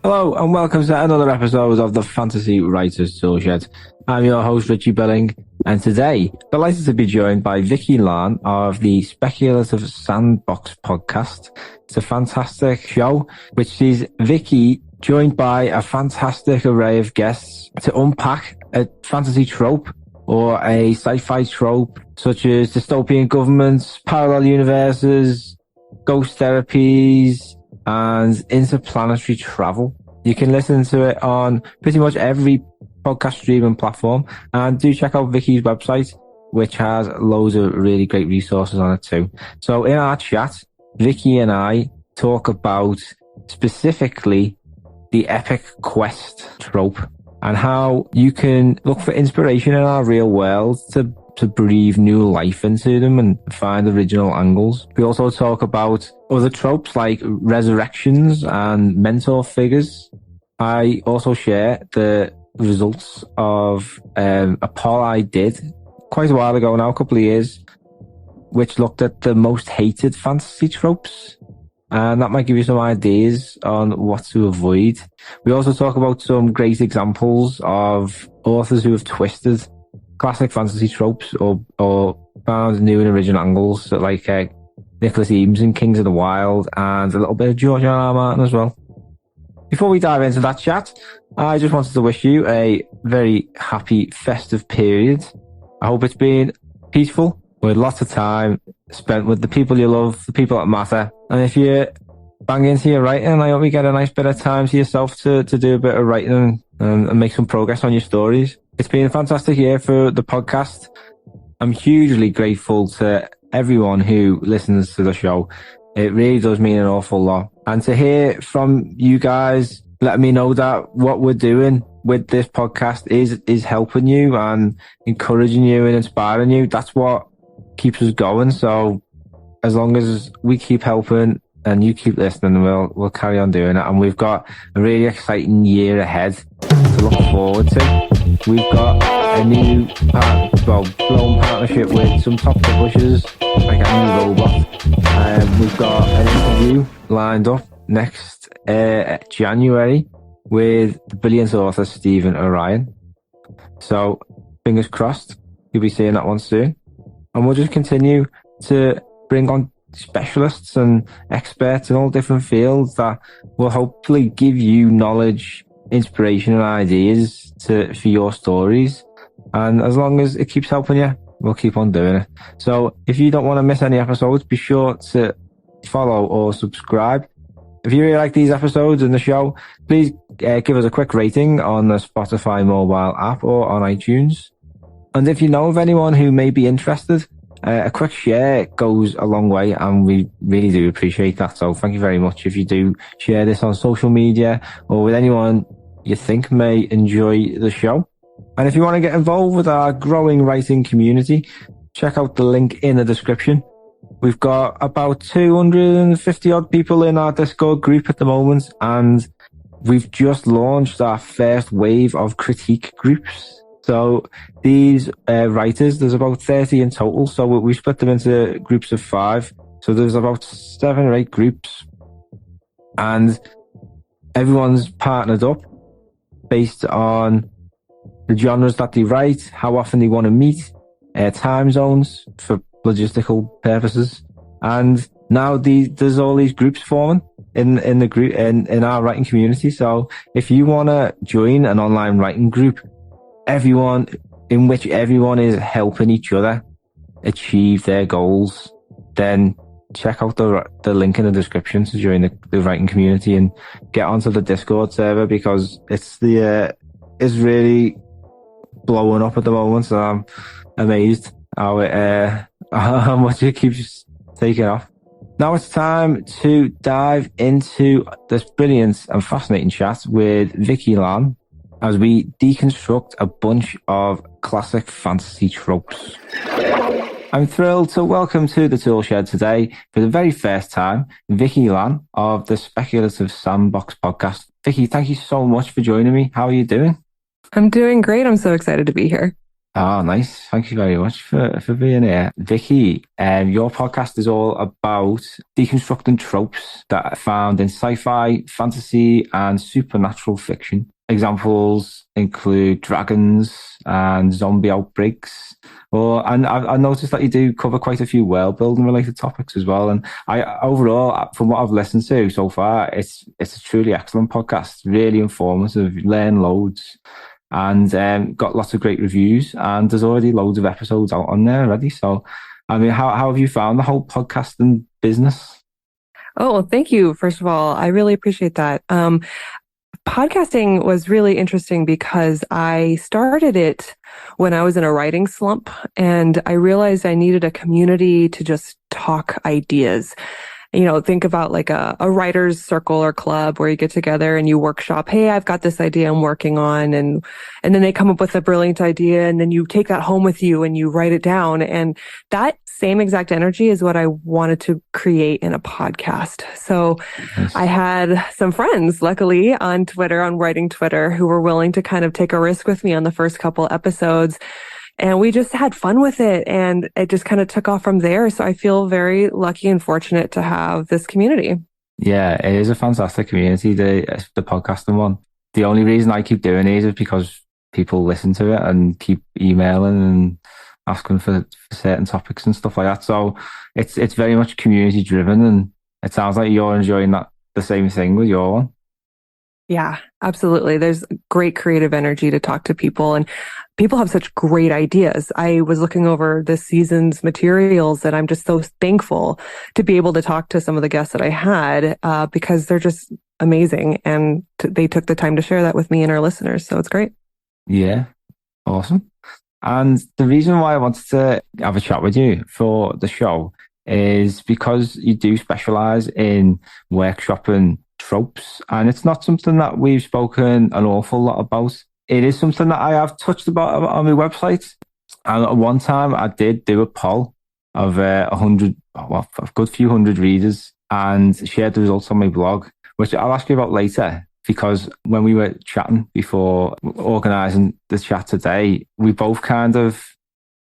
Hello and welcome to another episode of the Fantasy Writers Toolshed. I'm your host Richie Billing, and today delighted to be joined by Vickie Lan of the Speculative Sandbox Podcast. It's a fantastic show which sees Vickie joined by a fantastic array of guests to unpack a fantasy trope or a sci-fi trope such as dystopian governments, parallel universes, ghost therapies, and interplanetary travel. You can listen to it on pretty much every podcast streaming platform, and do check out Vickie's website, which has loads of really great resources on it too. So in our chat, Vickie and I talk about specifically the epic quest trope and how you can look for inspiration in our real world to breathe new life into them and find original angles. We also talk about other tropes like resurrections and mentor figures. I also share the results of a poll I did quite a while ago now, a couple of years, which looked at the most hated fantasy tropes. And that might give you some ideas on what to avoid. We also talk about some great examples of authors who have twisted classic fantasy tropes or found new and original angles, so like Nicholas Eames in Kings of the Wild, and a little bit of George R.R. Martin as well. Before we dive into that chat, I just wanted to wish you a very happy festive period. I hope it's been peaceful, with lots of time spent with the people you love, the people that matter. And if you bang into your writing, I hope you get a nice bit of time to yourself to do a bit of writing and make some progress on your stories. It's been a fantastic year for the podcast. I'm hugely grateful to everyone who listens to the show. It really does mean an awful lot. And to hear from you guys, letting me know that what we're doing with this podcast is helping you and encouraging you and inspiring you. That's what keeps us going. So as long as we keep helping and you keep listening, we'll carry on doing it. And we've got a really exciting year ahead to look forward to. We've got a new blown partnership with some top publishers like Annie Robot. We've got an interview lined up next January with the brilliant author Stephen Orion. So fingers crossed, you'll be seeing that one soon. And we'll just continue to bring on specialists and experts in all different fields that will hopefully give you knowledge, inspiration and ideas for your stories. And as long as it keeps helping you, we'll keep on doing it. So if you don't want to miss any episodes, be sure to follow or subscribe. If you really like these episodes and the show, please give us a quick rating on the Spotify mobile app or on iTunes. And if you know of anyone who may be interested, a quick share goes a long way, and we really do appreciate that. So thank you very much if you do share this on social media or with anyone you think may enjoy the show. And if you want to get involved with our growing writing community, check out the link in the description. We've got about 250 odd people in our Discord group at the moment, and we've just launched our first wave of critique groups. So these writers, there's about 30 in total. So we split them into groups of 5. So there's about 7 or 8 groups, and everyone's partnered up based on the genres that they write, how often they want to meet, time zones for logistical purposes. And now there's all these groups forming in the group in our writing community. So if you want to join an online writing group, in which everyone is helping each other achieve their goals, then check out the link in the description to join the writing community and get onto the Discord server, because it's really blowing up at the moment. So I'm amazed how much it keeps taking off. Now it's time to dive into this brilliant and fascinating chat with Vickie Lan as we deconstruct a bunch of classic fantasy tropes. I'm thrilled to welcome to the Toolshed today, for the very first time, Vickie Lan of the Speculative Sandbox Podcast. Vickie, thank you so much for joining me. How are you doing? I'm doing great. I'm so excited to be here. Oh, nice. Thank you very much for being here. Vickie, your podcast is all about deconstructing tropes that are found in sci-fi, fantasy, and supernatural fiction. Examples include dragons and zombie outbreaks. And I noticed that you do cover quite a few world building related topics as well. And I overall, from what I've listened to so far, it's a truly excellent podcast. Really informative, learn loads, and got lots of great reviews. And there's already loads of episodes out on there already. So, I mean, how have you found the whole podcasting business? Oh, thank you. First of all, I really appreciate that. Podcasting was really interesting because I started it when I was in a writing slump, and I realized I needed a community to just talk ideas. Think about like a writer's circle or club where you get together and you workshop. Hey, I've got this idea I'm working on. And then they come up with a brilliant idea, and then you take that home with you and you write it down. And that same exact energy is what I wanted to create in a podcast. So Nice. I had some friends, luckily, on Twitter, on writing Twitter, who were willing to kind of take a risk with me on the first couple episodes. And we just had fun with it, and it just kind of took off from there. So I feel very lucky and fortunate to have this community. Yeah, it is a fantastic community, the podcasting one. The only reason I keep doing it is because people listen to it and keep emailing and asking for certain topics and stuff like that. So it's very much community driven, and it sounds like you're enjoying that the same thing with your one. Yeah, absolutely. There's great creative energy to talk to people, and people have such great ideas. I was looking over this season's materials, and I'm just so thankful to be able to talk to some of the guests that I had, because they're just amazing, and they took the time to share that with me and our listeners. So it's great. Yeah, awesome. And the reason why I wanted to have a chat with you for the show is because you do specialize in workshopping tropes, and it's not something that we've spoken an awful lot about. It is something that I have touched about on my website. And at one time I did do a poll of 100, well, a good few hundred readers, and shared the results on my blog, which I'll ask you about later. Because when we were chatting before organizing the chat today, we both kind of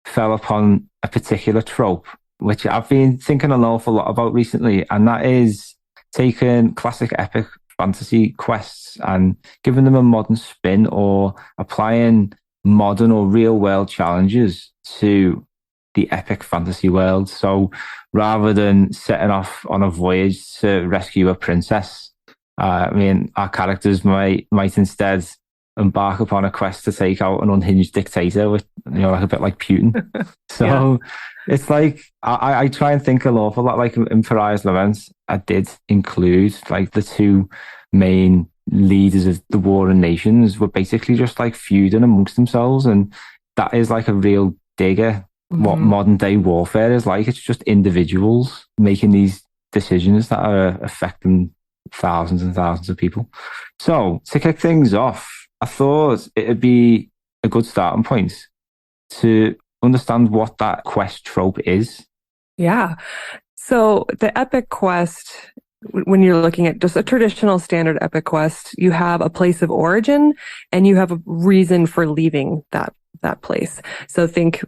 fell upon a particular trope, which I've been thinking an awful lot about recently. And that is taking classic epic fantasy quests and giving them a modern spin, or applying modern or real world challenges to the epic fantasy world. So rather than setting off on a voyage to rescue a princess, I mean, our characters might instead embark upon a quest to take out an unhinged dictator, with, like a bit like Putin. So it's like I try and think an awful lot. Like in Pariah's Lament, I did include like the two main leaders of the Warring Nations were basically just like feuding amongst themselves, and that is like a real dig at what modern day warfare is like. It's just individuals making these decisions that are affecting thousands and thousands of people. So to kick things off, I thought it'd be a good starting point to understand what that quest trope is. Yeah. So the epic quest, when you're looking at just a traditional standard epic quest, you have a place of origin and you have a reason for leaving that place. So think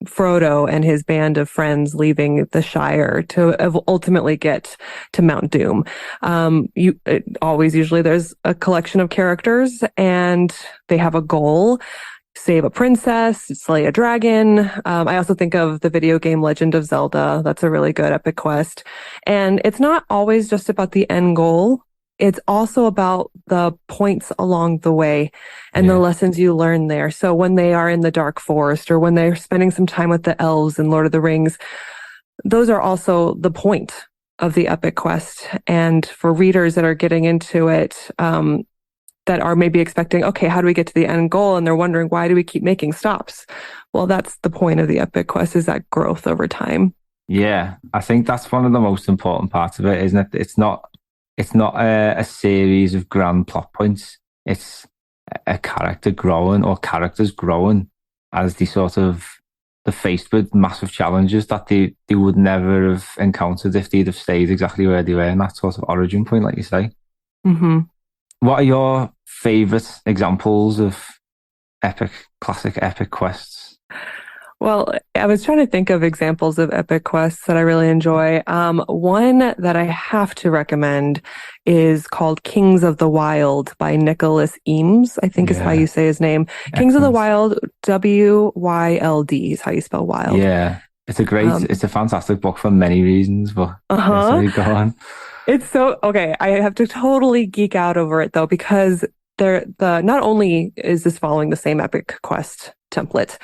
Frodo and his band of friends leaving the Shire to ultimately get to Mount Doom. Usually there's a collection of characters and they have a goal: save a princess, slay a dragon. I also think of the video game Legend of Zelda. That's a really good epic quest. And it's not always just about the end goal. It's also about the points along the way and the lessons you learn there. So when they are in the Dark Forest, or when they're spending some time with the elves in Lord of the Rings, those are also the point of the epic quest. And for readers that are getting into it, that are maybe expecting, okay, how do we get to the end goal? And they're wondering, why do we keep making stops? Well, that's the point of the epic quest, is that growth over time. Yeah, I think that's one of the most important parts of it, isn't it? It's not a series of grand plot points. It's a character growing, or characters growing as they're faced with massive challenges that they would never have encountered if they'd have stayed exactly where they were in that sort of origin point, like you say. Mm-hmm. What are your favorite examples of classic epic quests? Well, I was trying to think of examples of epic quests that I really enjoy. One that I have to recommend is called Kings of the Wild by Nicholas Eames, I think is how you say his name. Kings of the Excellent. Wild, Wyld is how you spell wild. Yeah. It's a fantastic book for many reasons, but yeah, Uh-huh. sorry, go on. It's so okay. I have to totally geek out over it though, because not only is this following the same epic quest template,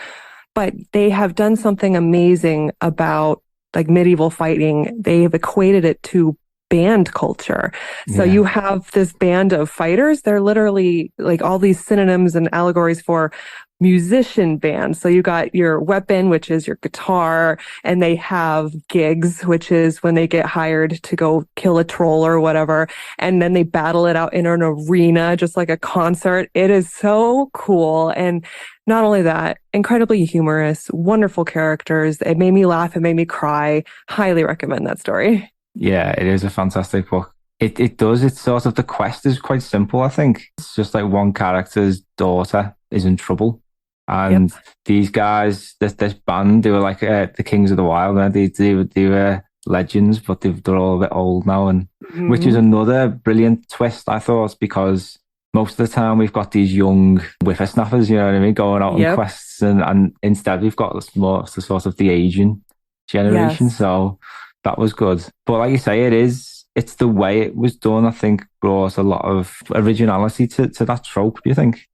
but they have done something amazing about like medieval fighting. They've equated it to band culture. So Yeah. you have this band of fighters. They're literally like all these synonyms and allegories for musician bands. So you got your weapon, which is your guitar, and they have gigs, which is when they get hired to go kill a troll or whatever. And then they battle it out in an arena, just like a concert. It is so cool. And not only that, incredibly humorous, wonderful characters. It made me laugh. It made me cry. Highly recommend that story. Yeah, it is a fantastic book. It does. It's sort of the quest is quite simple, I think. It's just like one character's daughter is in trouble. Yep. And these guys, this band, they were like the Kings of the Wild, right? They were legends, but they're all a bit old now, and which is Mhm. another brilliant twist, I thought, because most of the time we've got these young whippersnappers, you know what I mean, going out on Yep. quests, and instead we've got this more the sort of the aging generation. Yes. So that was good. But like you say, it's the way it was done, I think, brought a lot of originality to that trope, do you think?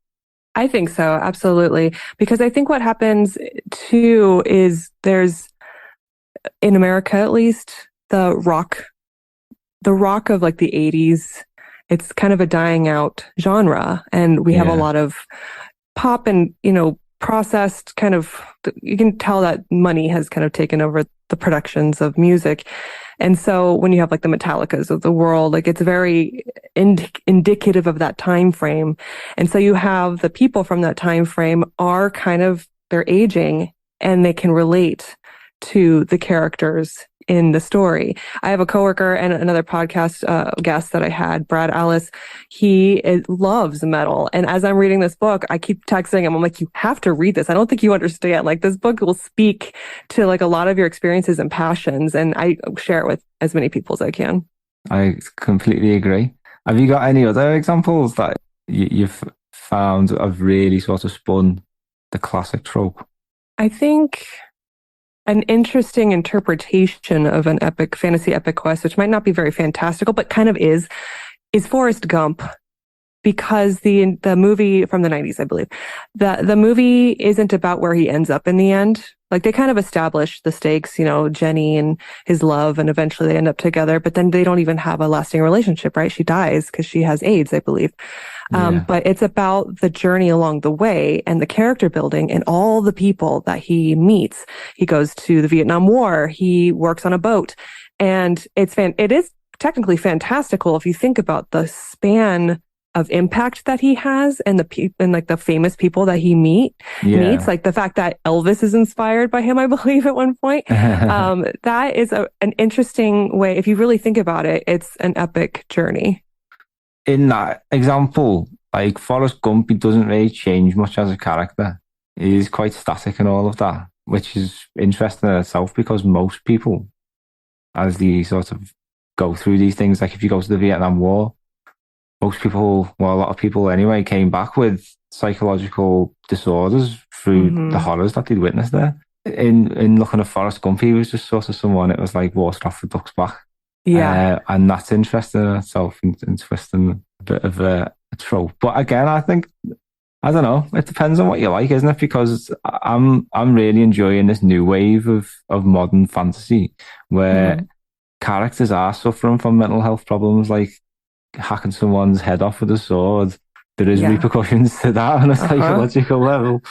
I think so. Absolutely. Because I think what happens too is there's, in America at least, the rock of like the 80s, it's kind of a dying out genre. And we have a Yeah. lot of pop and, processed kind of, you can tell that money has kind of taken over the productions of music. And so when you have like the Metallicas of the world, like it's very indicative of that time frame. And so you have the people from that time frame are kind of, they're aging and they can relate to the characters in the story. I have a coworker and another podcast guest that I had, Brad Alice. He loves metal. And as I'm reading this book, I keep texting him. I'm like, you have to read this. I don't think you understand. Like this book will speak to like a lot of your experiences and passions. And I share it with as many people as I can. I completely agree. Have you got any other examples that you've found have really sort of spun the classic trope? I think an interesting interpretation of an epic fantasy epic quest, which might not be very fantastical, but kind of is Forrest Gump. Because the movie from the 90s, I believe, the movie isn't about where he ends up in the end. Like they kind of establish the stakes, Jenny and his love, and eventually they end up together, but then they don't even have a lasting relationship, right? She dies because she has AIDS, I believe. Yeah. But it's about the journey along the way and the character building and all the people that he meets. He goes to the Vietnam War. He works on a boat, and it is technically fantastical if you think about the span of impact that he has and like the famous people that he meets, like the fact that Elvis is inspired by him, I believe at one point. That is an interesting way. If you really think about it, it's an epic journey. In that example, like Forrest Gump, he doesn't really change much as a character. He's quite static and all of that, which is interesting in itself because most people, as they sort of go through these things, like if you go to the Vietnam War, most people, well, a lot of people anyway, came back with psychological disorders through the horrors that they'd witnessed there. In looking at Forrest Gump, he was just sort of someone, it was like water off the duck's back. Yeah. And that's interesting in itself and twisting a bit of a trope. But again, I think, I don't know, it depends on what you like, isn't it? Because I'm really enjoying this new wave of modern fantasy where characters are suffering from mental health problems, like hacking someone's head off with a sword. There is repercussions to that on a psychological level.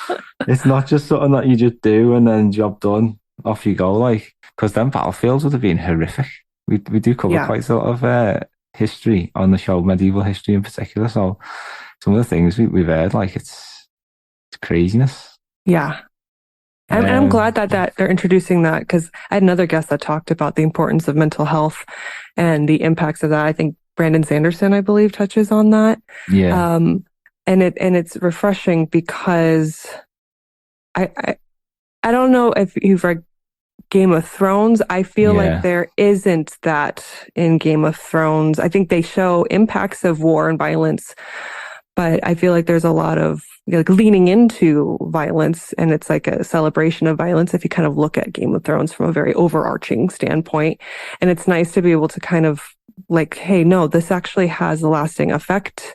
It's not just something that you just do and then job done, off you go. Like, because then battlefields would have been horrific. We do cover quite a lot of history on the show, medieval history in particular. So some of the things we've heard, like it's craziness. Yeah. And I'm glad that they're introducing that, because I had another guest that talked about the importance of mental health and the impacts of that. I think Brandon Sanderson, I believe, touches on that. Yeah. And it's refreshing because I don't know if you've read Game of Thrones. I feel like Yeah. there isn't that in Game of Thrones. I think they show impacts of war and violence, but I feel like there's a lot of like leaning into violence, and it's like a celebration of violence if you kind of look at Game of Thrones from a very overarching standpoint. And it's nice to be able to kind of like, hey, no, this actually has a lasting effect.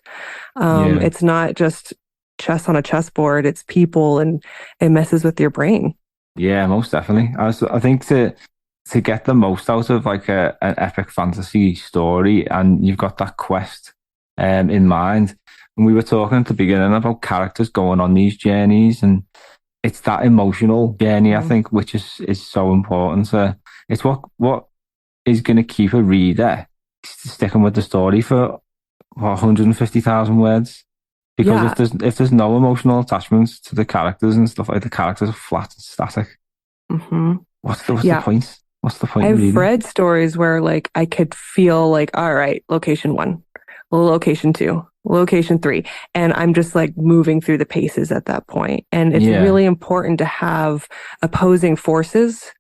Yeah. It's not just chess on a chessboard, it's people, and it messes with your brain. Yeah, most definitely. I think to get the most out of like an epic fantasy story, and you've got that quest in mind. And we were talking at the beginning about characters going on these journeys, and it's that emotional journey, I think, which is so important. So it's what is going to keep a reader sticking with the story for 150,000 words. Because Yeah. if there's no emotional attachments to the characters and stuff like the characters are flat and static, hmm what's the Yeah. point? What's the point in I've reading? read stories where like I could feel like, all right, location one, location two, location three. And I'm just like moving through the paces at that point. And it's Yeah, really important to have opposing forces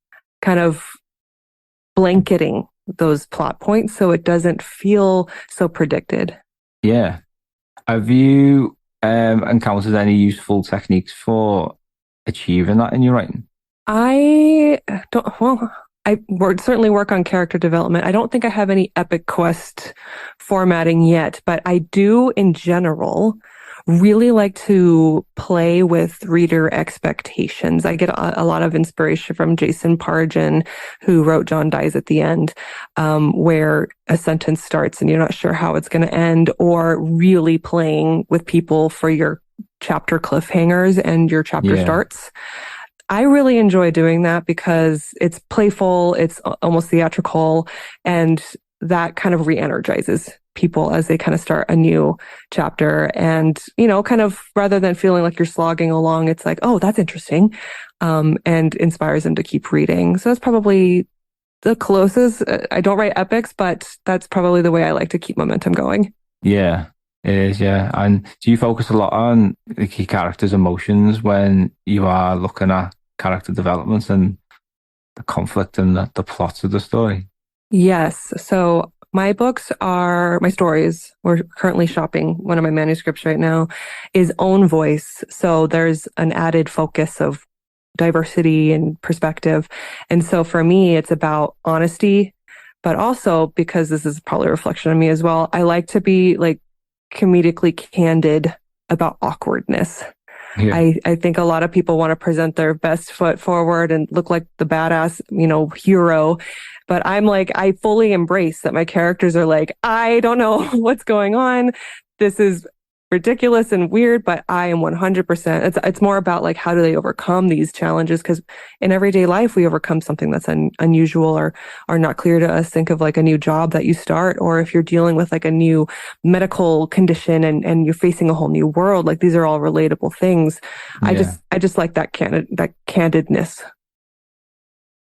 kind of blanketing those plot points so it doesn't feel so predicted. yeah. Have you encountered any useful techniques for achieving that in your writing? I don't, well, certainly work on character development. I don't think I have any Epic Quest formatting yet, but I do in general really like to play with reader expectations. I get a lot of inspiration from Jason Pargin, who wrote John Dies at the End, where a sentence starts and you're not sure how it's going to end, or really playing with people for your chapter cliffhangers and your chapter Yeah, starts. I really enjoy doing that because it's playful, it's almost theatrical, and that kind of re-energizes people as they kind of start a new chapter. And, kind of rather than feeling like you're slogging along, it's like, oh, that's interesting, and inspires them to keep reading. So that's probably the closest. I don't write epics, but that's probably the way I like to keep momentum going. yeah, it is. Yeah, and do you focus a lot on the key characters' emotions when you are looking at character developments and the conflict and the plots of the story? Yes. So my stories, we're currently shopping. One of my manuscripts right now is own voice. So there's an added focus of diversity and perspective. And so for me, it's about honesty, but also because this is probably a reflection of me as well, I like to be like comedically candid about awkwardness. Yeah, I think a lot of people want to present their best foot forward and look like the badass, hero. But I'm like, I fully embrace that my characters are like, I don't know what's going on. This is ridiculous and weird, but I am 100%. It's more about like, how do they overcome these challenges? Because in everyday life, we overcome something that's unusual or not clear to us. Think of like a new job that you start, or if you're dealing with like a new medical condition and you're facing a whole new world. Like these are all relatable things. yeah, I just like that candidness.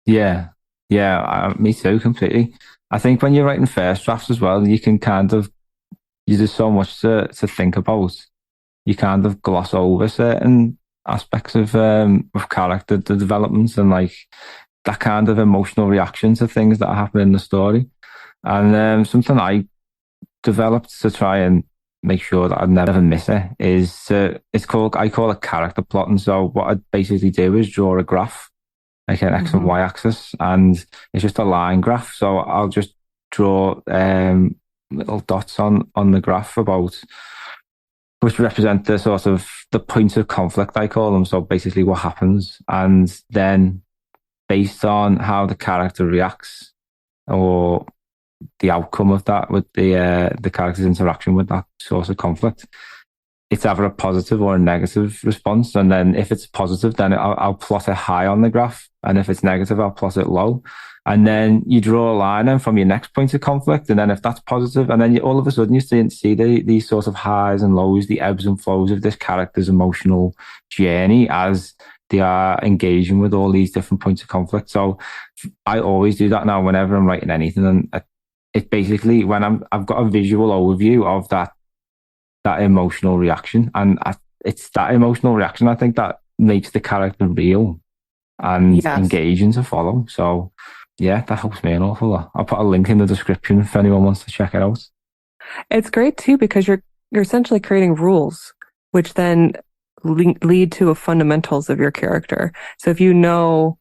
yeah, yeah. Me too, completely. I think when you're writing first drafts as well, you can kind of there's so much to think about. You kind of gloss over certain aspects of character the developments and like that kind of emotional reaction to things that happen in the story. And something I developed to try and make sure that I'd never miss it is I call it character plotting. So what I basically do is draw a graph, like an X and hmm Y axis, and it's just a line graph. So I'll just draw little dots on the graph about which represent the sort of the points of conflict, I call them. So basically what happens, and then based on how the character reacts or the outcome of that with the character's interaction with that source of conflict, it's either a positive or a negative response. And then if it's positive, then I'll plot it high on the graph. And if it's negative, I'll plot it low. And then you draw a line in from your next point of conflict. And then if that's positive, and then all of a sudden you see these sorts of highs and lows, the ebbs and flows of this character's emotional journey as they are engaging with all these different points of conflict. So I always do that now whenever I'm writing anything. And it basically, when I've got a visual overview of that emotional reaction. And it's that emotional reaction, I think, that makes the character real. and Yes. engaging to follow. So yeah, that helps me an awful lot. I'll put a link in the description if anyone wants to check it out. It's great too because you're essentially creating rules, which then lead to a fundamentals of your character. So if you know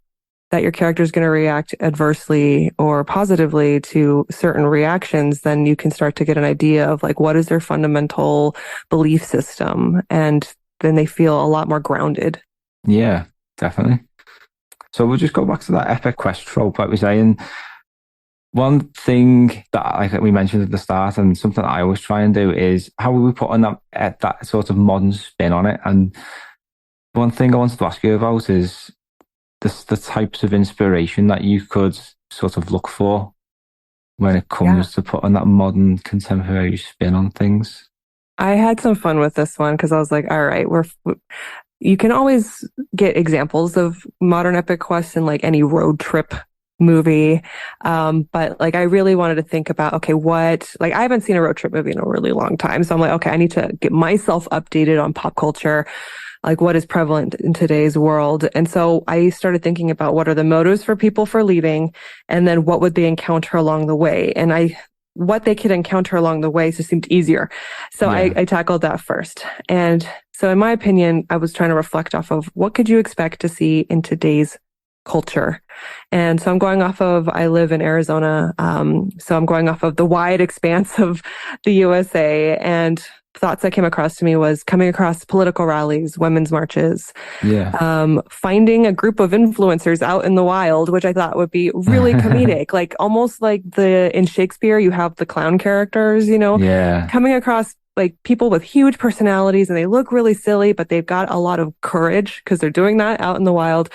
that your character is going to react adversely or positively to certain reactions, then you can start to get an idea of like what is their fundamental belief system, and then they feel a lot more grounded. Yeah, definitely. So we'll just go back to that epic quest trope, like we're saying. One thing that, like we mentioned at the start, and something I always try and do, is how we put on that sort of modern spin on it. And one thing I wanted to ask you about is the types of inspiration that you could sort of look for when it comes to putting that modern contemporary spin on things. I had some fun with this one because I was like, all right, you can always get examples of modern epic quests in like any road trip movie. But like, I really wanted to think about, okay, like I haven't seen a road trip movie in a really long time. So I'm like, okay, I need to get myself updated on pop culture, like what is prevalent in today's world. And so I started thinking about what are the motives for people for leaving, and then what would they encounter along the way. And what they could encounter along the way just seemed easier. So I tackled that first. And so in my opinion, I was trying to reflect off of what could you expect to see in today's culture. And so I'm going off of, I live in Arizona. So I'm going off of the wide expanse of the USA, and thoughts that came across to me was coming across political rallies, women's marches, finding a group of influencers out in the wild, which I thought would be really comedic, like almost like in Shakespeare, you have the clown characters, coming across like people with huge personalities, and they look really silly, but they've got a lot of courage because they're doing that out in the wild,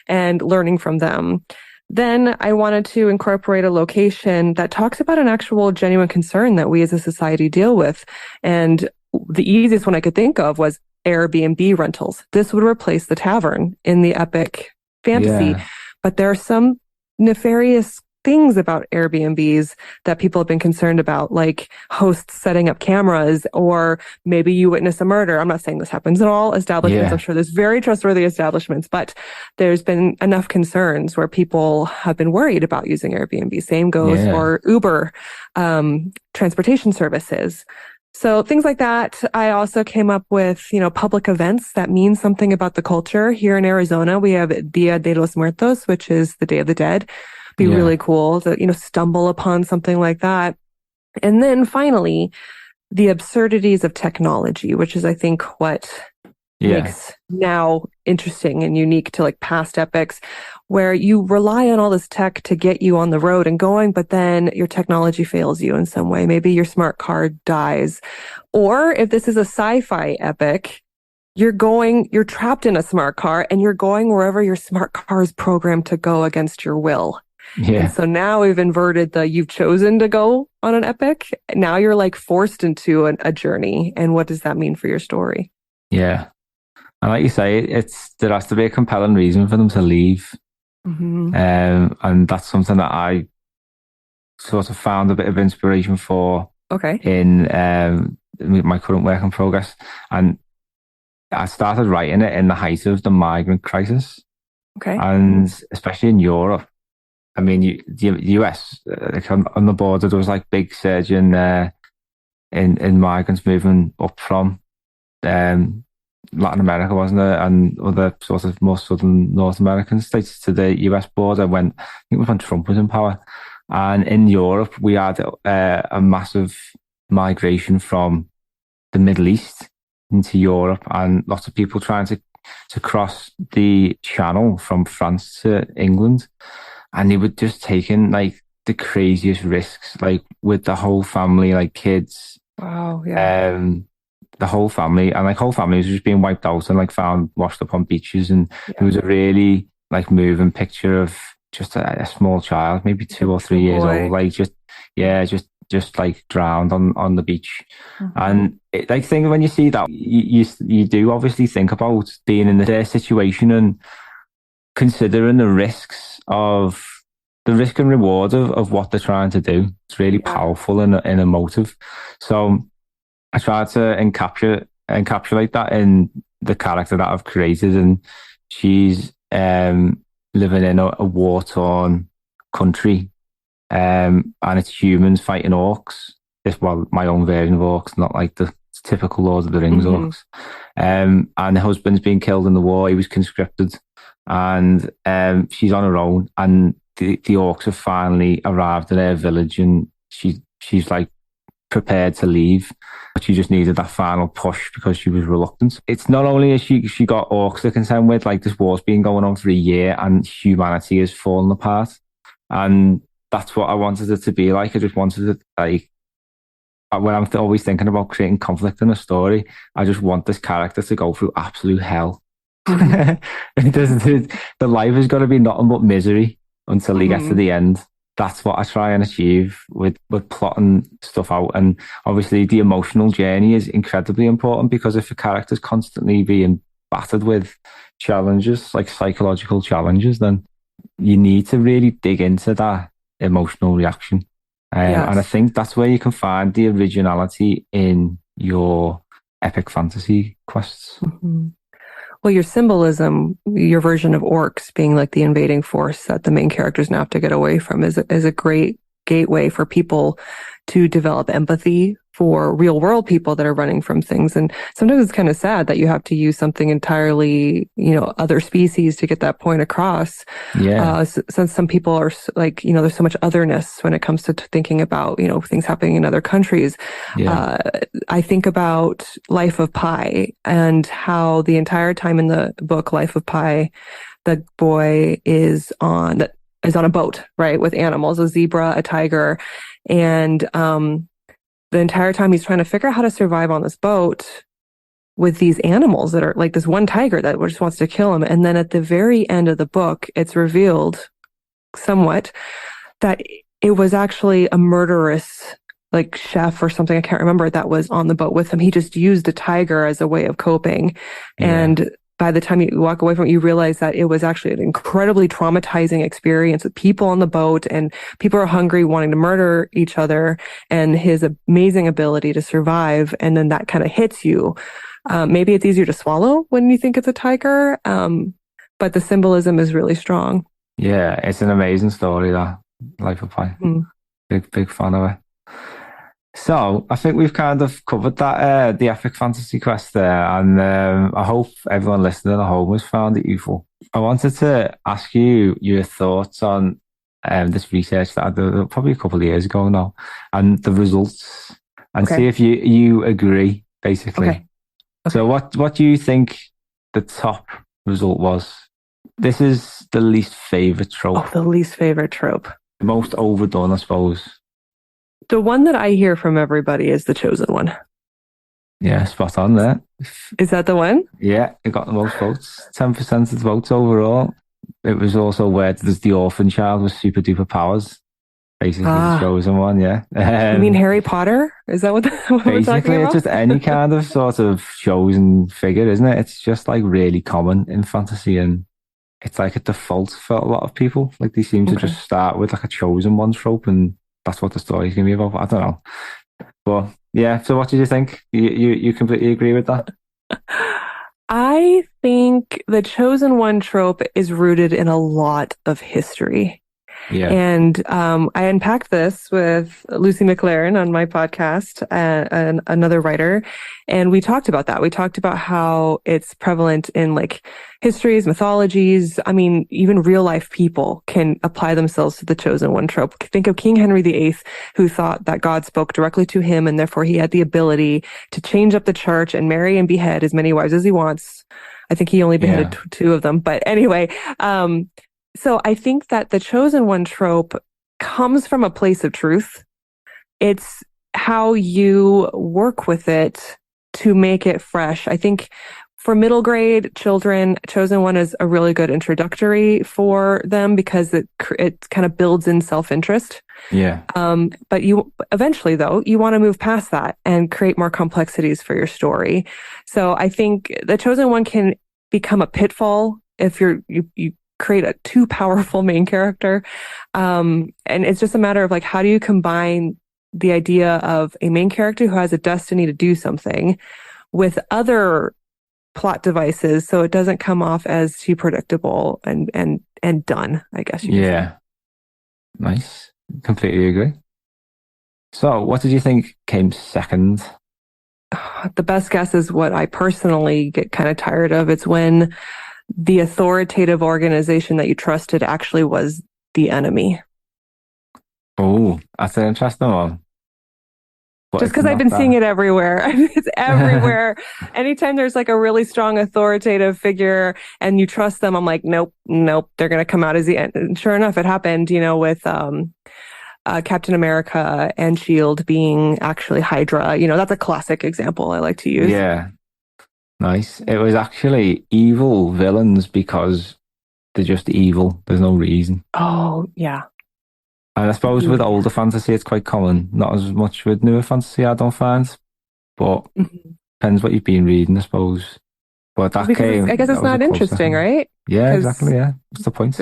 and learning from them. Then I wanted to incorporate a location that talks about an actual genuine concern that we as a society deal with. And the easiest one I could think of was Airbnb rentals. This would replace the tavern in the epic fantasy. But there are some nefarious things about Airbnbs that people have been concerned about, like hosts setting up cameras, or maybe you witness a murder. I'm not saying this happens in all establishments. I'm sure there's very trustworthy establishments, but there's been enough concerns where people have been worried about using Airbnb. Same goes for Uber, transportation services. So things like that. I also came up with, public events that mean something about the culture. Here in Arizona, we have Dia de los Muertos, which is the Day of the Dead. Be really cool to, stumble upon something like that. And then finally, the absurdities of technology, which is, I think, what makes now interesting and unique to like past epics, where you rely on all this tech to get you on the road and going, but then your technology fails you in some way. Maybe your smart car dies. Or if this is a sci-fi epic, you're trapped in a smart car and you're going wherever your smart car is programmed to go against your will. And so now we've inverted you've chosen to go on an epic. Now you're like forced into a journey. And what does that mean for your story? Yeah. And like you say, there has to be a compelling reason for them to leave. Mm-hmm. And that's something that I sort of found a bit of inspiration for in my current work in progress. And I started writing it in the height of the migrant crisis. And especially in Europe. I mean, the US, like on the border, there was like big surge in migrants moving up from Latin America, wasn't there? And other sort of more southern North American states to the US border I think it was when Trump was in power. And in Europe, we had a massive migration from the Middle East into Europe, and lots of people trying to cross the channel from France to England. And they were just taking like the craziest risks, like with the whole family, like kids. Wow, yeah. The whole family, and like whole family was just being wiped out and like found washed up on beaches. And it was a really like moving picture of just a small child, maybe 2 or 3 years old, like just like drowned on the beach. Mm-hmm. And like think when you see that, you do obviously think about being in their situation and considering the risks of the risk and reward of what they're trying to do. It's really powerful and emotive. So I tried to encapsulate that in the character that I've created, and she's living in a war-torn country, and it's humans fighting orcs. Well, my own version of orcs, not like the typical Lord of the Rings orcs. And the husband's been killed in the war. He was conscripted, and she's on her own. And the orcs have finally arrived at her village, and she's like prepared to leave, but she just needed that final push because she was reluctant. It's not only has she got orcs to contend with, like this war's been going on for a year and humanity has fallen apart. And that's what I wanted it to be like. I just wanted it, like, when I'm always thinking about creating conflict in a story, I just want this character to go through absolute hell. The life is going to be nothing but misery until he gets to the end. That's what I try and achieve with plotting stuff out. And obviously the emotional journey is incredibly important, because if a character's constantly being battered with challenges, like psychological challenges, then you need to really dig into that emotional reaction. And I think that's where you can find the originality in your epic fantasy quests. Well, your symbolism, your version of orcs being like the invading force that the main characters now have to get away from, is a great gateway for people to develop empathy for real world people that are running from things. And sometimes it's kind of sad that you have to use something entirely, other species to get that point across. Since some people are like, there's so much otherness when it comes to thinking about, things happening in other countries. I think about Life of Pi and how the entire time in the book, Life of Pi, the boy is on a boat, right? With animals, a zebra, a tiger. And, the entire time he's trying to figure out how to survive on this boat with these animals that are like this one tiger that just wants to kill him. And then at the very end of the book, it's revealed somewhat that it was actually a murderous like chef or something, I can't remember, that was on the boat with him. He just used a tiger as a way of coping. And by the time you walk away from it, you realize that it was actually an incredibly traumatizing experience with people on the boat, and people are hungry, wanting to murder each other, and his amazing ability to survive. And then that kind of hits you. Maybe it's easier to swallow when you think it's a tiger, but the symbolism is really strong. Yeah, it's an amazing story, that Life of Pi. Big fan of it. So I think we've kind of covered that, the epic fantasy quest there, and I hope everyone listening at home has found it useful. I wanted to ask you your thoughts on this research that I did probably a couple of years ago now, and the results, and see if you agree, basically. Okay. So what do you think the top result was? This is the least favorite trope. Oh, the least favorite trope. The most overdone, I suppose. The one that I hear from everybody is the chosen one. Yeah, spot on there. Is that the one? Yeah, it got the most votes. 10% of the votes overall. It was also where there's the orphan child with super duper powers. Basically the chosen one, yeah. You mean Harry Potter? Is that what we're talking about? It's just any kind of sort of chosen figure, isn't it? It's just like really common in fantasy, and it's like a default for a lot of people. Like they seem to just start with like a chosen one trope, and that's what the story's going to be about. I don't know. But yeah, so what did you think? You completely agree with that? I think the chosen one trope is rooted in a lot of history. Yeah. And I unpacked this with Lucy McLaren on my podcast, and another writer, and we talked about that. We talked about how it's prevalent in like histories, mythologies. I mean, even real life people can apply themselves to the chosen one trope. Think of King Henry VIII, who thought that God spoke directly to him, and therefore he had the ability to change up the church and marry and behead as many wives as he wants. I think he only beheaded two of them. But anyway, so I think that the chosen one trope comes from a place of truth. It's how you work with it to make it fresh. I think for middle grade children, chosen one is a really good introductory for them because it kind of builds in self-interest. Yeah. But you eventually, though, you want to move past that and create more complexities for your story. So I think the chosen one can become a pitfall if you create a too powerful main character. And it's just a matter of like, how do you combine the idea of a main character who has a destiny to do something with other plot devices, so it doesn't come off as too predictable and done, I guess you could say. Yeah. Nice. Completely agree. So, what did you think came second? The best guess is what I personally get kind of tired of. It's when the authoritative organization that you trusted actually was the enemy. Oh, that's an interesting one. But Just it's because I've not been that. seeing it everywhere. I mean, it's everywhere. Anytime there's like a really strong authoritative figure and you trust them, I'm like, nope, they're going to come out as the end. And sure enough, it happened, with Captain America and Shield being actually Hydra. That's a classic example I like to use. Yeah. Nice. It was actually evil villains because they're just evil. There's no reason. Oh, yeah. And I suppose with older fantasy, it's quite common. Not as much with newer fantasy, I don't find. But depends what you've been reading, I suppose. But that Because I guess it's not interesting, right? Yeah, exactly. Yeah. What's the point?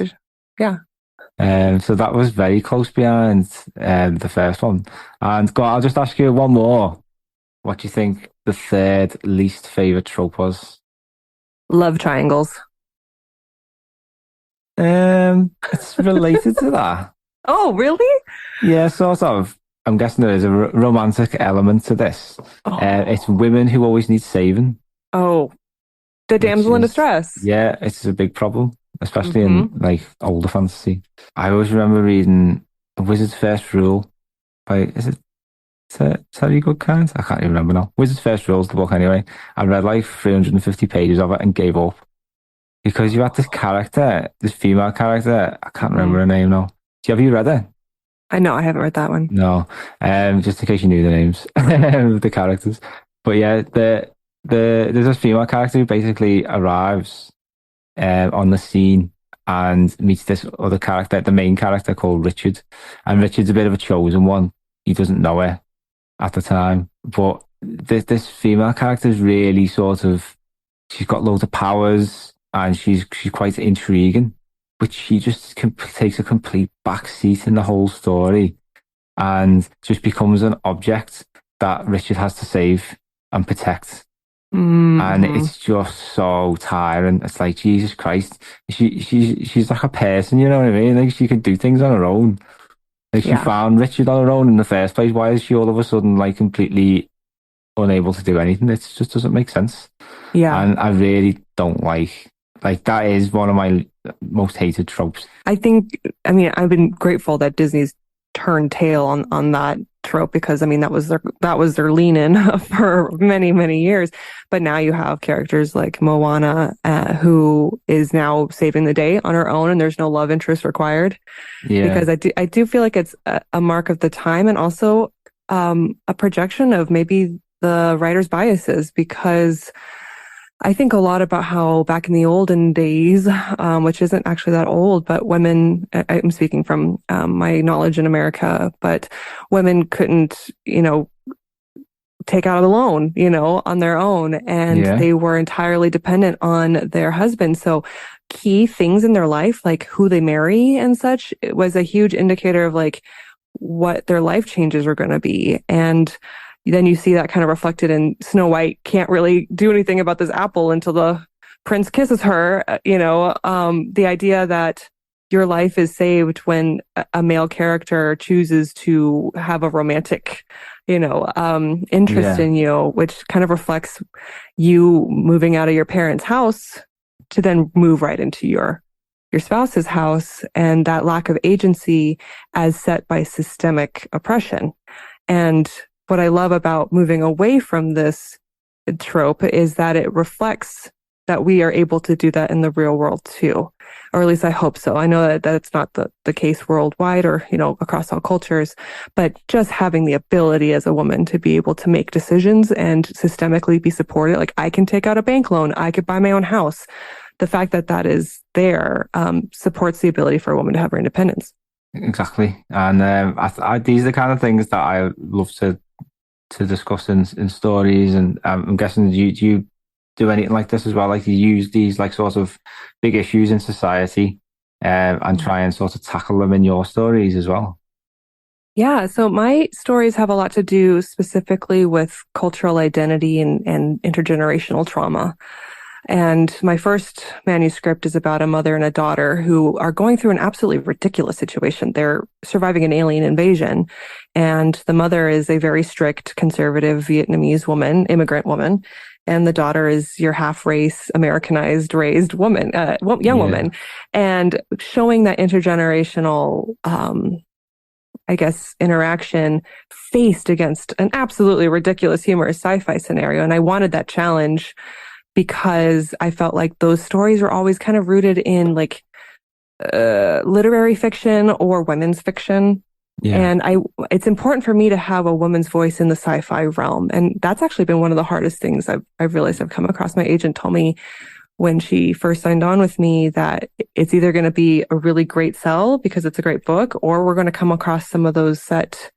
Yeah. So that was very close behind the first one. And I'll just ask you one more. What do you think the third least favorite trope was? Love triangles. It's related to that. Oh, really? Yeah, sort of. I'm guessing there is a romantic element to this. Oh. It's women who always need saving. Oh, the damsel in distress. Yeah, it's a big problem, especially in like older fantasy. I always remember reading Wizard's First Rule by, is it Terry Goodkind? I can't even remember now. Wizard's First Rule is the book anyway. I read like 350 pages of it and gave up. Because you had this character, this female character, I can't remember her name now. Have you read it? I know, I haven't read that one. No, just in case you knew the names of the characters. But yeah, there's this female character who basically arrives on the scene and meets this other character, the main character called Richard. And Richard's a bit of a chosen one. He doesn't know her at the time. But this female character is really she's got loads of powers and she's quite intriguing. But she just takes a complete backseat in the whole story and just becomes an object that Richard has to save and protect. And it's just so tiring. It's like, Jesus Christ. She's like a person, you know what I mean? Like she can do things on her own. Like she found Richard on her own in the first place. Why is she all of a sudden like completely unable to do anything? It just doesn't make sense. Yeah. And I really don't like that is one of my most hated tropes. I've been grateful that Disney's turned tail on that trope because that was their lean in for many, many years. But now you have characters like Moana, who is now saving the day on her own, and there's no love interest required. Yeah, because I do feel like it's a mark of the time, and also a projection of maybe the writer's biases, because I think a lot about how back in the olden days, which isn't actually that old, but women, I'm speaking from my knowledge in America, but women couldn't, take out a loan, on their own, and they were entirely dependent on their husband. So key things in their life, like who they marry and such, it was a huge indicator of like what their life changes were going to be. And then you see that kind of reflected in Snow White can't really do anything about this apple until the prince kisses her. The idea that your life is saved when a male character chooses to have a romantic, interest in you, which kind of reflects you moving out of your parents' house to then move right into your spouse's house, and that lack of agency as set by systemic oppression. And what I love about moving away from this trope is that it reflects that we are able to do that in the real world too. Or at least I hope so. I know that it's not the case worldwide or, across all cultures, but just having the ability as a woman to be able to make decisions and systemically be supported. Like I can take out a bank loan. I could buy my own house. The fact that is there supports the ability for a woman to have her independence. Exactly. And these are the kind of things that I love to discuss in stories, and I'm guessing do you do anything like this as well? Like you use these like sort of big issues in society and try and sort of tackle them in your stories as well? Yeah, so my stories have a lot to do specifically with cultural identity and intergenerational trauma. And my first manuscript is about a mother and a daughter who are going through an absolutely ridiculous situation. They're surviving an alien invasion, and the mother is a very strict, conservative Vietnamese woman, immigrant woman, and the daughter is your half-race, Americanized, raised woman, young woman, and showing that intergenerational, I guess, interaction faced against an absolutely ridiculous, humorous sci-fi scenario. And I wanted that challenge because I felt like those stories were always kind of rooted in like literary fiction or women's fiction. Yeah. And it's important for me to have a woman's voice in the sci-fi realm. And that's actually been one of the hardest things I've realized I've come across. My agent told me when she first signed on with me that it's either going to be a really great sell because it's a great book, or we're going to come across some of those set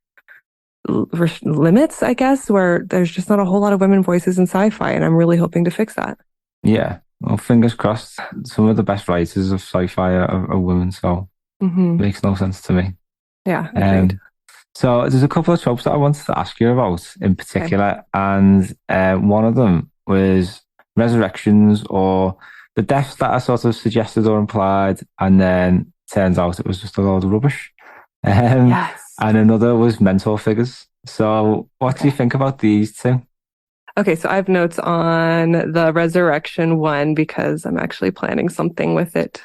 limits, I guess, where there's just not a whole lot of women voices in sci-fi. And I'm really hoping to fix that. Yeah. Well, fingers crossed. Some of the best writers of sci-fi are women, so it makes no sense to me. Yeah, agreed. So there's a couple of tropes that I wanted to ask you about in particular, and one of them was resurrections or the deaths that are sort of suggested or implied, and then turns out it was just a load of rubbish. Yes. And another was mentor figures. So what do you think about these two? Okay, so I have notes on the resurrection one because I'm actually planning something with it.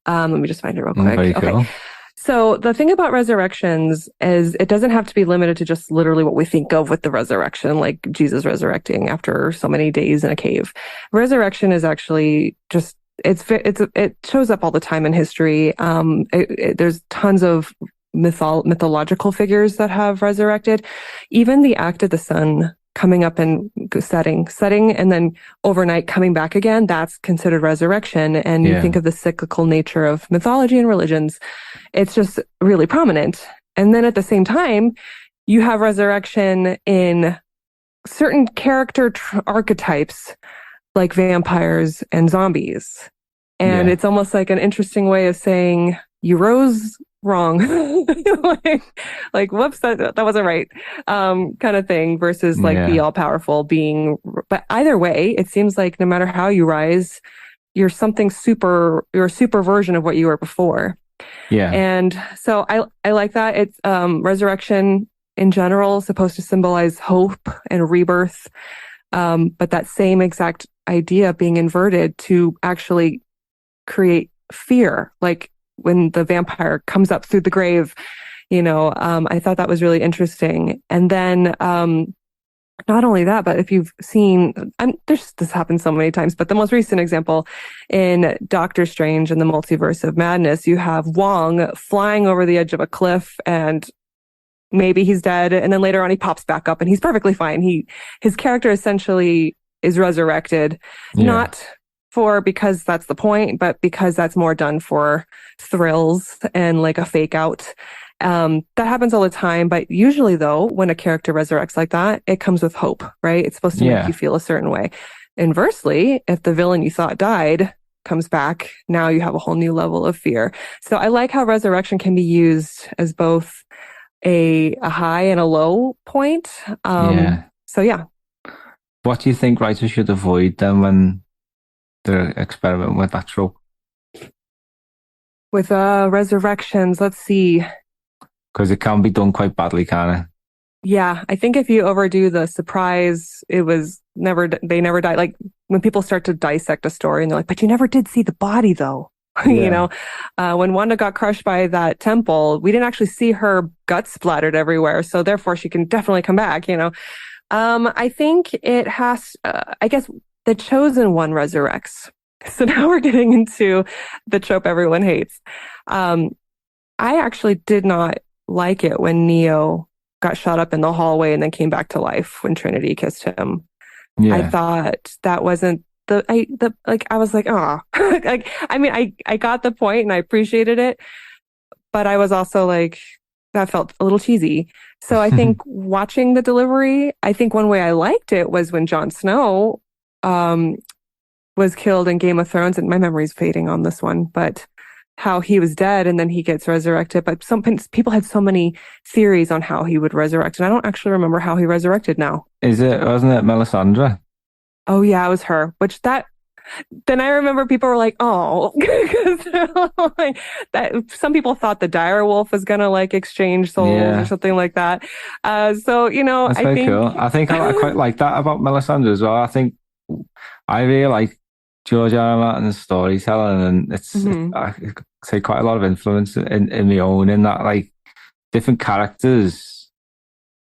Let me just find it real quick. Very cool. Okay. So the thing about resurrections is it doesn't have to be limited to just literally what we think of with the resurrection, like Jesus resurrecting after so many days in a cave. Resurrection is actually just, it shows up all the time in history. There's tons of mythological figures that have resurrected. Even the act of the sun coming up and setting, and then overnight coming back again, that's considered resurrection. And you think of the cyclical nature of mythology and religions, it's just really prominent. And then at the same time, you have resurrection in certain character archetypes like vampires and zombies. And it's almost like an interesting way of saying you rose wrong. like whoops, that wasn't right. Kind of thing versus like be all powerful being, but either way, it seems like no matter how you rise, you're a super version of what you were before. Yeah. And so I like that. It's, resurrection in general is supposed to symbolize hope and rebirth. But that same exact idea being inverted to actually create fear, like when the vampire comes up through the grave, I thought that was really interesting. And then, not only that, but if you've seen, this happens so many times, but the most recent example in Doctor Strange and the Multiverse of Madness, you have Wong flying over the edge of a cliff and maybe he's dead. And then later on he pops back up and he's perfectly fine. His character essentially is resurrected, not because that's the point, but because that's more done for thrills and like a fake out. That happens all the time. But usually though, when a character resurrects like that, it comes with hope, right? It's supposed to make you feel a certain way. Inversely, if the villain you thought died comes back, now you have a whole new level of fear. So I like how resurrection can be used as both a high and a low point. So yeah. What do you think writers should avoid then when they're experimenting with that trope? With resurrections, let's see. Because it can be done quite badly, can't it? Yeah, I think if you overdo the surprise, they never died. Like when people start to dissect a story and they're like, but you never did see the body though. When Wanda got crushed by that temple, we didn't actually see her guts splattered everywhere. So therefore she can definitely come back, I think it has, I guess the chosen one resurrects. So now we're getting into the trope everyone hates. I actually did not like it when Neo got shot up in the hallway and then came back to life when Trinity kissed him. I thought that wasn't I was like, oh, I got the point and I appreciated it, but I was also like, that felt a little cheesy. So I think watching the delivery, I think one way I liked it was when Jon Snow was killed in Game of Thrones, and my memory's fading on this one, but how he was dead and then he gets resurrected. But some people had so many theories on how he would resurrect, and I don't actually remember how he resurrected now. Wasn't it Melisandre? Oh yeah, it was her. Which that Then I remember people were like, "Oh," because like that. Some people thought the dire wolf was gonna like exchange souls or Yeah, something like that. So that's I very think, cool. I think I quite like that about Melisandre as well. I think I really like George R. R. Martin's storytelling, and Mhm. I could say quite a lot of influence in my own in that, like different characters.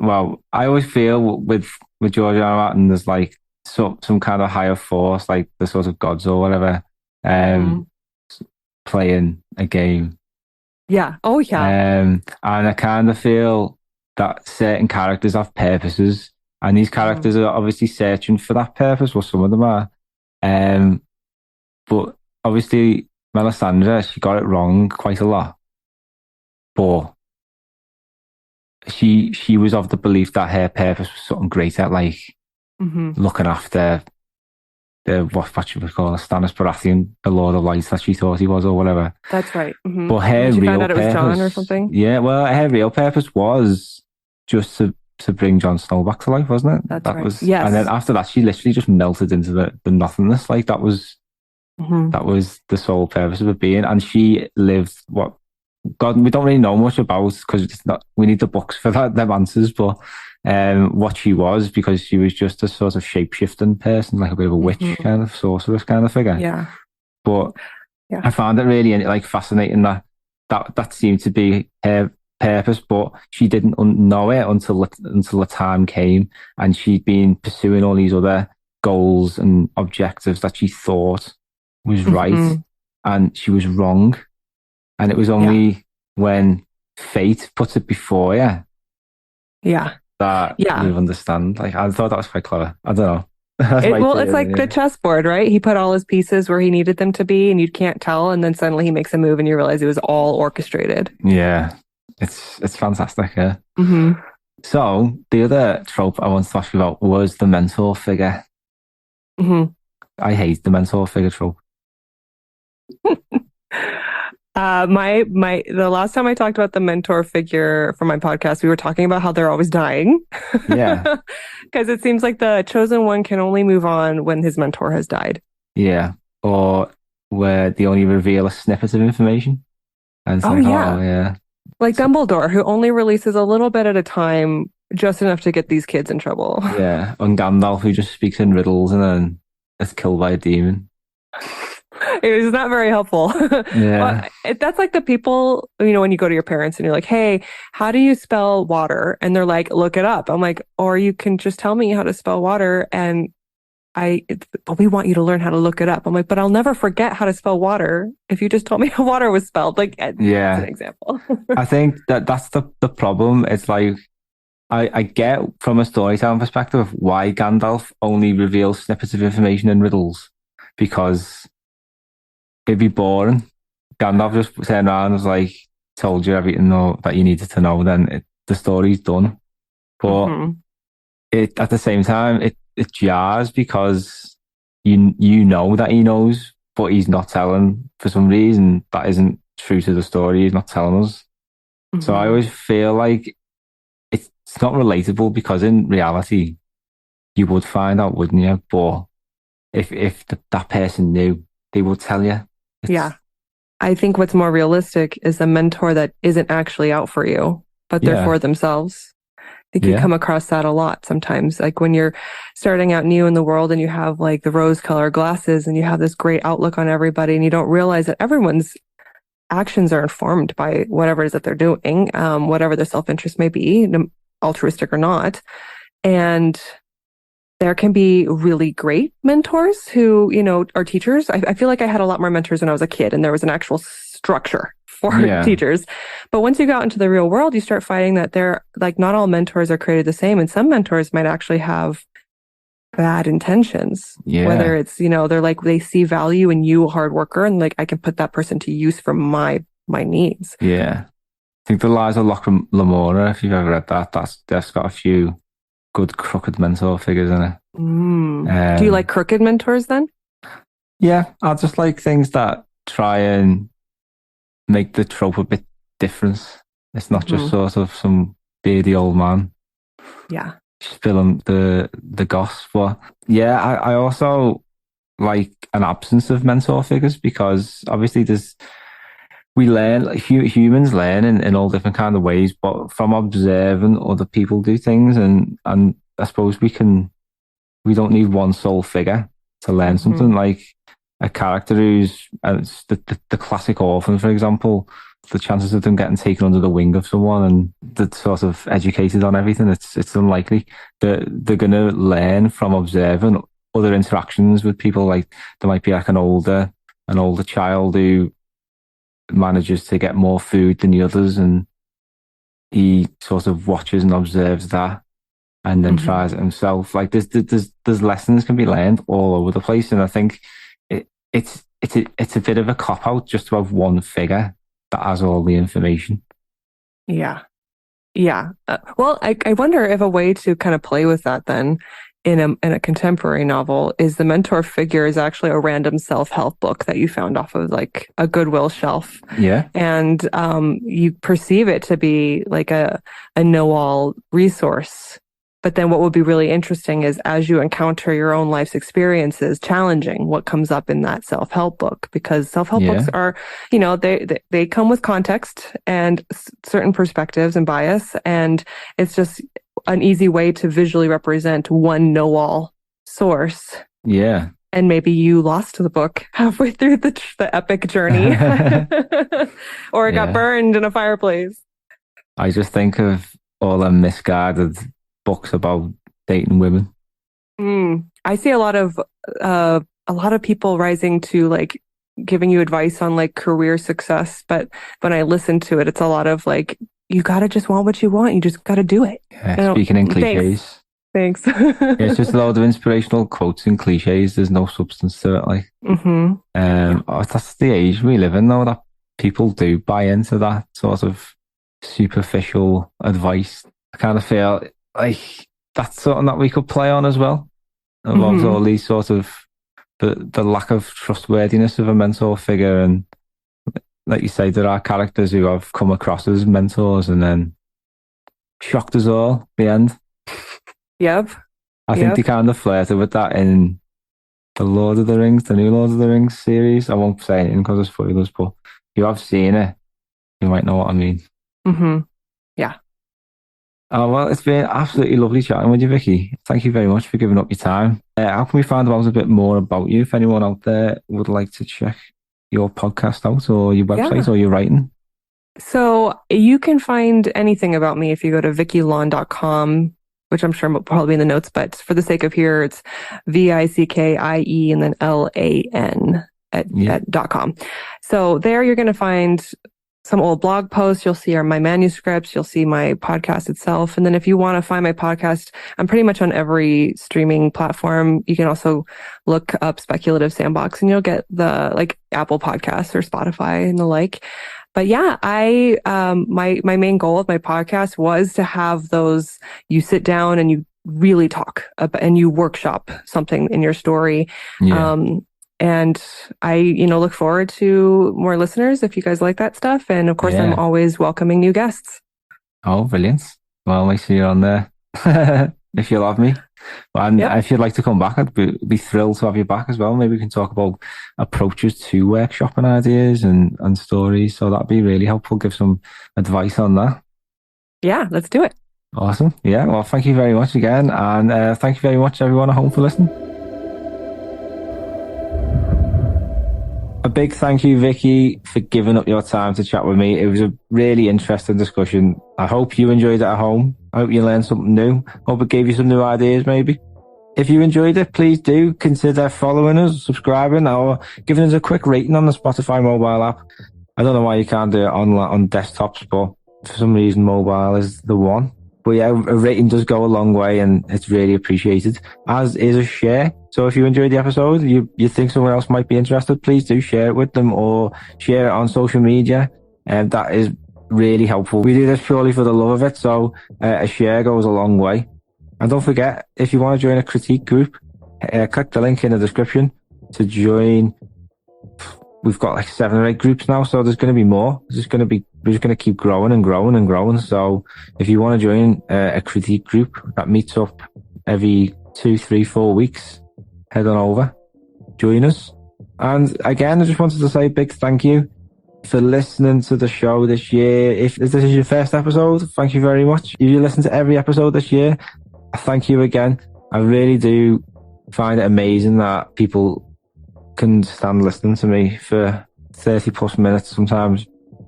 Well, I always feel with George R. R. Martin, there's like some kind of higher force, like the sort of gods or whatever, Mhm. um, playing a game. Yeah. Oh, yeah. And I kind of feel that certain characters have purposes, and these Mhm. characters are obviously searching for that purpose. Well, some of them are. Um, but obviously, Melisandre, she got it wrong quite a lot. But she was of the belief that her purpose was something greater, like Mhm. looking after the what should we call it, Stannis Baratheon, the Lord of Light that she thought he was, or whatever. That's right. But And then her she found real out it was John or purpose, something. yeah, well, her real purpose was just to bring Jon Snow back to life, wasn't it? That's That right. was, and then Yes. after that, she literally just melted into the nothingness. Like Mhm. that was the sole purpose of it being, and she lived what God, we don't really know much about because it's not. We need the books for that, them answers. But what she was, because she was just a sort of shape shifting person, like a bit of a witch Mhm. kind of sorceress kind of figure. Yeah. But Yeah. I found it really like fascinating that seemed to be her purpose, but she didn't know it until the time came, and she'd been pursuing all these other goals and objectives that she thought was right, Mhm. and she was wrong. And it was Yeah. only when fate puts it before you Yeah. that Yeah. you understand. Like I thought that was quite clever. I don't know. That's my It's like theory. the chessboard, right? He put all his pieces where he needed them to be, and you can't tell. And then suddenly he makes a move, and you realize it was all orchestrated. Yeah, it's fantastic. Yeah. Hmm. So the other trope I wanted to ask you about was the mentor figure. Hmm. I hate the mentor figure trope. The last time I talked about the mentor figure for my podcast, we were talking about how they're always dying. Yeah, Because it seems like the chosen one can only move on when his mentor has died. yeah. Or where they only reveal a snippet of information, and it's Oh, like, oh yeah. yeah, Like so, Dumbledore, who only releases a little bit at a time, just enough to get these kids in trouble. yeah. And Gandalf who just speaks in riddles and then is killed by a demon. It was not very helpful. Well, Yeah, that's like the people, when you go to your parents and you're like, "Hey, how do you spell water?" And they're like, "Look it up." I'm like, or you can just tell me how to spell water, and but we want you to learn how to look it up. I'm like, but I'll never forget how to spell water if you just told me how water was spelled. Like, that's an yeah. example. I think that's the problem. It's like I get from a storytelling perspective why Gandalf only reveals snippets of information in riddles because it'd be boring. Gandalf just turned around and was like, told you everything that you needed to know, then the story's done. But Hmm. it at the same time, it jars because you know that he knows, but he's not telling for some reason that isn't true to the story. He's not telling us. So I Hmm. always feel like it's not relatable because in reality, you would find out, wouldn't you? But if that person knew, they would tell you. It's Yeah. I think what's more realistic is a mentor that isn't actually out for you, but they're yeah, for themselves. I think you yeah, come across that a lot sometimes. Like when you're starting out new in the world and you have like the rose colored glasses and you have this great outlook on everybody and you don't realize that everyone's actions are informed by whatever it is that they're doing, whatever their self-interest may be, altruistic or not. And there can be really great mentors who, are teachers. I feel like I had a lot more mentors when I was a kid and there was an actual structure for yeah, teachers. But once you go out into the real world, you start finding that they're like, not all mentors are created the same. And some mentors might actually have bad intentions, whether yeah, it's, they're like, they see value in you, a hard worker, and like, I can put that person to use for my needs. yeah. I think the Lies of Locke Lamora, if you've ever read that, that's got a few good crooked mentor figures in it. Do you like Um, crooked mentors then? yeah, I just like things that try and make the trope a bit different. It's not just Hmm. sort of some beardy old man Yeah. spilling the goss. But yeah, I also like an absence of mentor figures, because obviously we learn, like humans learn in all different kind of ways, but from observing other people do things, and I suppose we don't need one sole figure to learn something. Like a character who's the classic orphan, for example, the chances of them getting taken under the wing of someone and that's sort of educated on everything, it's unlikely. They're going to learn from observing other interactions with people. Like there might be like an older child who manages to get more food than the others, and he sort of watches and observes that and then tries it himself. Like there's lessons can be learned all over the place, and I think it's a bit of a cop out just to have one figure that has all the information. Yeah. Well, I wonder if a way to kind of play with that then in a contemporary novel is the mentor figure is actually a random self-help book that you found off of like a Goodwill shelf. Yeah. And you perceive it to be like a know-all resource. But then what would be really interesting is as you encounter your own life's experiences, challenging what comes up in that self-help book, because self-help books are, they come with context and certain perspectives and bias. And it's just an easy way to visually represent one know-all source. Yeah. And maybe you lost the book halfway through the epic journey or it got burned in a fireplace. I just think of all the misguided books about dating women. I see a lot of people rising to like giving you advice on like career success, but when I listen to it, it's a lot of like, you gotta just want what you want. You just gotta do it. Speaking in cliches. Thanks. It's just a load of inspirational quotes and cliches. There's no substance to it. Like, that's the age we live in, though, that people do buy into that sort of superficial advice. I kind of feel like that's something that we could play on as well. About all these sort of the lack of trustworthiness of a mentor figure, and like you say, there are characters who have come across as mentors and then shocked us all at the end. Yep. I think they kind of flirted with that in the new Lord of the Rings series. I won't say anything because of spoilers, but if you have seen it, you might know what I mean. Yeah. Oh, well, it's been absolutely lovely chatting with you, Vickie. Thank you very much for giving up your time. How can we find out a bit more about you if anyone out there would like to check your podcast out or your website or your writing? So you can find anything about me if you go to vickielan.com, which I'm sure will probably be in the notes, but for the sake of here, it's VICKIE and then LAN at .com. So there you're going to find some old blog posts. You'll see my manuscripts. You'll see my podcast itself. And then if you want to find my podcast, I'm pretty much on every streaming platform. You can also look up Speculative Sandbox and you'll get the like Apple Podcasts or Spotify and the like. But yeah, my main goal of my podcast was to have those, you sit down and you really talk and you workshop something in your story. Yeah. And I, look forward to more listeners if you guys like that stuff. And of course, I'm always welcoming new guests. Oh, brilliant. Well, make sure you're on there if you'll have me. And if you'd like to come back, I'd be thrilled to have you back as well. Maybe we can talk about approaches to workshopping ideas and stories. So that'd be really helpful. Give some advice on that. Yeah, let's do it. Awesome. Yeah. Well, thank you very much again. And thank you very much, everyone at home, for listening. A big thank you, Vickie, for giving up your time to chat with me. It was a really interesting discussion. I hope you enjoyed it at home. I hope you learned something new. Hope it gave you some new ideas, maybe. If you enjoyed it, please do consider following us, subscribing, or giving us a quick rating on the Spotify mobile app. I don't know why you can't do it on desktops, but for some reason, mobile is the one. But yeah, a rating does go a long way and it's really appreciated, as is a share. So if you enjoyed the episode, you think someone else might be interested, please do share it with them or share it on social media. And that is really helpful. We do this purely for the love of it. So a share goes a long way. And don't forget, if you want to join a critique group, click the link in the description to join. We've got like 7 or 8 groups now, so there's going to be more. We're just going to keep growing and growing and growing. So if you want to join a critique group that meets up every 2, 3, 4 weeks, head on over. join us. And again, I just wanted to say a big thank you for listening to the show this year. If this is your first episode, thank you very much. If you listen to every episode this year, thank you again. I really do find it amazing that people can stand listening to me for 30 plus minutes sometimes.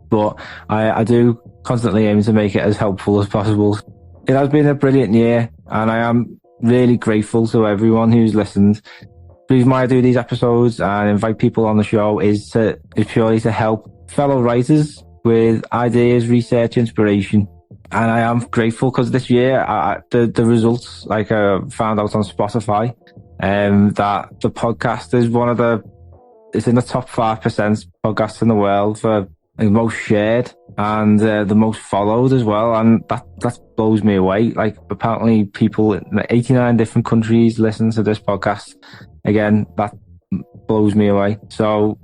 But I do constantly aim to make it as helpful as possible. It has been a brilliant year, and I am really grateful to everyone who's listened. The reason why I do these episodes and invite people on the show is purely to help fellow writers with ideas, research, inspiration. And I am grateful because this year, the results, like I found out on Spotify, that the podcast is it's in the top 5% podcasts in the world for the most shared and the most followed as well. And that blows me away. Like, apparently people in 89 different countries listen to this podcast. Again, that blows me away. So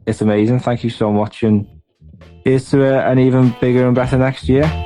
it's amazing. Thank you so much. And here's to an even bigger and better next year.